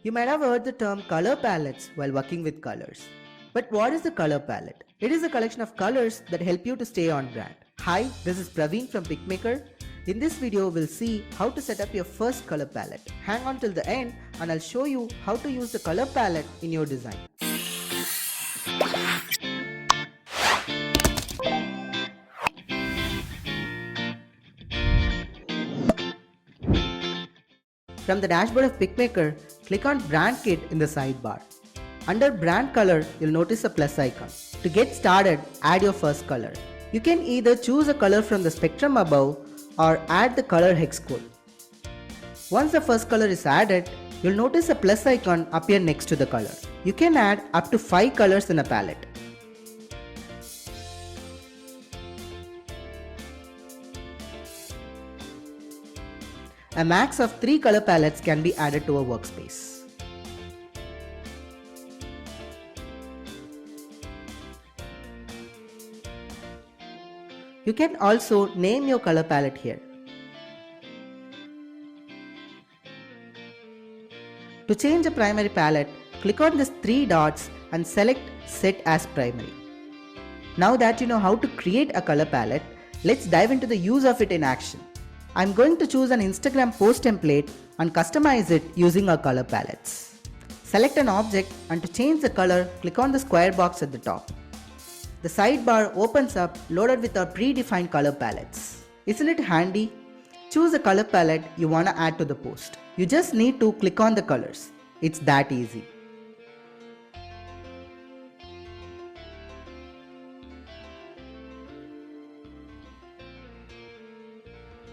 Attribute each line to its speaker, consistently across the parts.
Speaker 1: You might have heard the term color palettes while working with colors. But what is the color palette? It is a collection of colors that help you to stay on brand. Hi, this is Praveen from Picmaker. In this video, we'll see how to set up your first color palette. Hang on till the end and I'll show you how to use the color palette in your design. From the dashboard of Picmaker, click on Brand Kit in the sidebar. Under Brand Color, you'll notice a plus icon. To get started, add your first color. You can either choose a color from the spectrum above or add the color hex code. Once the first color is added, you'll notice a plus icon appear next to the color. You can add up to 5 colors in a palette. A max of 3 color palettes can be added to a workspace. You can also name your color palette here. To change a primary palette, click on these 3 dots and select Set as Primary. Now that you know how to create a color palette, let's dive into the use of it in action. I'm going to choose an Instagram post template and customize it using our color palettes. Select an object and to change the color, click on the square box at the top. The sidebar opens up loaded with our predefined color palettes. Isn't it handy? Choose the color palette you want to add to the post. You just need to click on the colors. It's that easy.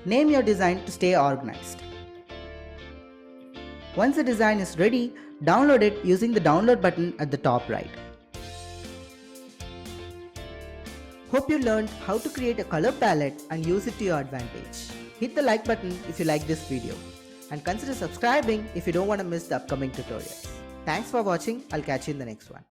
Speaker 1: Name your design to stay organized. Once the design is ready, download it using the download button at the top right. Hope you learned how to create a color palette and use it to your advantage. Hit the like button if you like this video and consider subscribing if you don't want to miss the upcoming tutorials. Thanks for watching. I'll catch you in the next one.